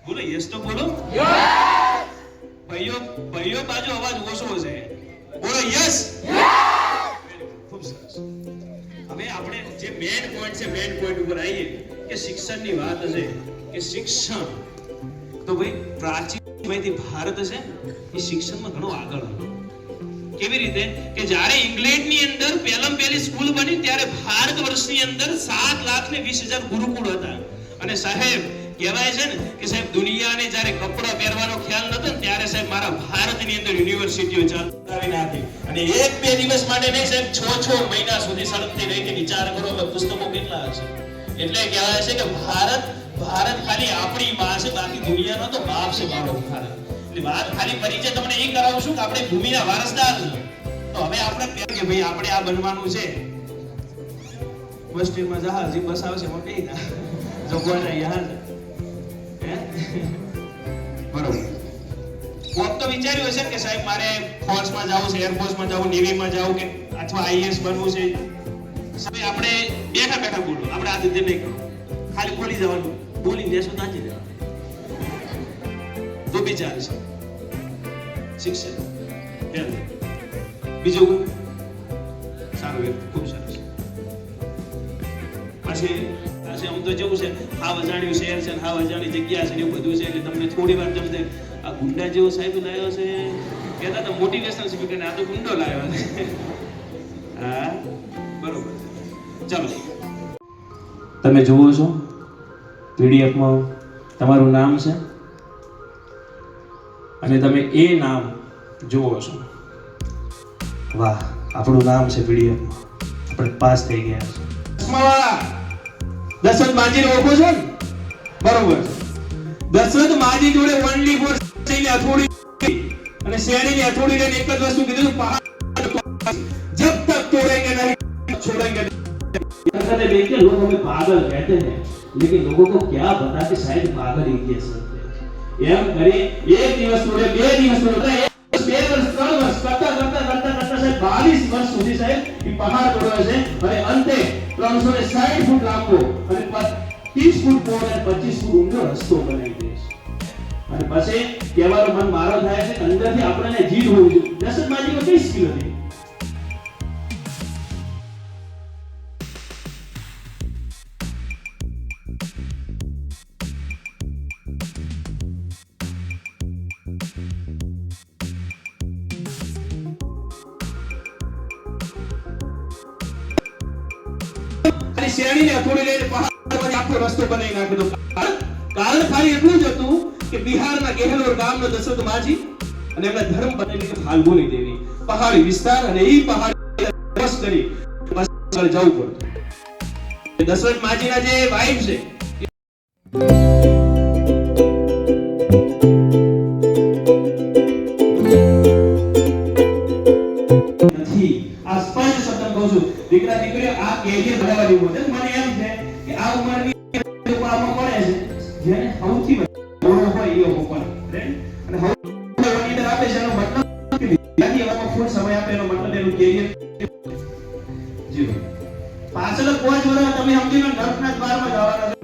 બોલો યસ તો બોલો. ભાઈઓ ભાઈઓ બાજુ અવાજ ઓછો છે. બોલો યસ. ખૂબ સરસ. હવે આપણે જે મેઇન પોઈન્ટ છે મેઇન પોઈન્ટ ઉપર આવીએ કે શિક્ષણની વાત છે કે શિક્ષણ તો ભાઈ પ્રાચીન સમયથી ભારત છે એ શિક્ષણમાં ઘણો આગળ હતો. કેવી રીતે કે જ્યારે ઇંગ્લેન્ડની અંદર પહેલી સ્કૂલ બની ત્યારે ભારત વર્ષની અંદર 7,20,000 ગુરુકુળ હતા. અને સાહેબ કહેવાય છે ને કે સાહેબ દુનિયાને જ્યારે કપડા પહેરવાનો ખ્યાલ નતો ને ત્યારે સાહેબ મારા ભારતની અંદર યુનિવર્સિટીઓ ચલાવી નાખી. અને એક બે દિવસ માટે નહીં સાહેબ 6 મહિના સુધી સળગતી રહી કે વિચાર કરો કે પુસ્તકો કેટલા હશે. એટલે કહેવાય છે કે ભારત ખાલી આપણી માં છે, બાકી દુનિયાનો તો બાપ છે મારો ભારત. એટલે વાત ખાલી પરિચય તમને એ કરાવું છું કે આપણે ભૂમિના વારસદાર છે. તો હવે આપણે કે ભાઈ આપણે આ બનવાનું છે. બસ સ્ટેન્ડમાં જહાજ બસ આવશે એમાં કઈ ના જગવાના યાર બરોબર. કોક તો વિચાર્યું હશે કે સાહેબ મારે ફોર્સમાં જવું છે, એરફોર્સમાં જવું, નેવીમાં જવું કે અથવા આઈએએસ બનવું છે. સાહેબ આપણે બેઠા બેઠા બોલો, આપણે આ રીતે નહીં કરો, ખાલી બોલી જવાનું, બોલી દેશો તાજી જવાનું તો બી ચાલશે. શિક્ષણ પહેલું. બીજું સારું, ખૂબ સરસ. પછી આમ તો જેવું છે હાવ અજાણ્યું શહેર છે, હાવ અજાણી જગ્યા છે, એવું બધું છે. એટલે તમને થોડી વાર જમશે આ ગુંડા જેવો સાહેબ લાવ્યો છે કહેતા હતા મોટિવેશનલ સ્પીકર ને આ તો ગુંડો લાવ્યો છે. હા બરોબર. ચાલો તમે જુઓ છો પીડીએફમાં તમારું નામ છે અને તમે એ નામ જુઓ છો. વાહ, આપણું નામ છે પીડીએફમાં, આપણે પાસ થઈ ગયા છે. દશરથ માજી ઓળખો છો ને? બરોબર. દશરથ માજી જોડે ઓનલી ફોર શેરીની હથોડી અને શેરીની હથોડી લઈને એક જ વસ્તુ કીધું, પહાડ જબ તક તોડેંગે નહીં छोड़ेंगे. कहते देखिए लोग हमें पागल कहते हैं लेकिन लोगों को क्या पता कि शायद पागल ही कह सकते हैं. એમ કરી એક દિવસ તોડે, બે દિવસ તોડે, બે વર્ષ, 3 વર્ષ કરતા સાહેબ 22 વર્ષ સુધી સાહેબ એ પહાડ તોડ્યો છે. અને અંતે 360 ફૂટ લાંબો અને 30 ફૂટ પહોળો અને 25 ફૂટ ઊંડો રસ્તો બનાવી દે છે. અને પછી કહેવાનો મન મારો થાય છે કે અંદરથી આપણને જીદ હોવી જોઈએ. દશરથ માજીમાં કઈ સ્કિલ હતી? શેરડીને હથોડી લઈને પહાડમાંથી આખો રસ્તો બનાવી નાખ્યો. કારણ ખાલી એટલું જ હતું કે બિહારના ગેહલોર ગામનો દશરથ માજી અને એમના ધર્મ પત્ની ફાલ્ગુની દેવી પહાડી વિસ્તાર અને એ પહાડી બસ કરી જવું પડતું. દશરથ માજીના જે વાઇફ છે આ સ્પષ્ટ શબ્દ કહું છું, દીકરા દીકરીઓ આ કેરિયર બનાવવાની હોય. મને એમ છે કે આ ઉંમરની આમાં મળે છે જેને સૌથી મોડો હોય એ ઓપન અને સૌથી અંદર આપે છે એનો મતલબ કે વિદ્યાર્થી એવામાં ફૂલ સમય આપે એનો મતલબ એનું કેરિયર જીવન પાછળ 5 વર્ષ તમે સમજી લો નર્કના દ્વારમાં જવાના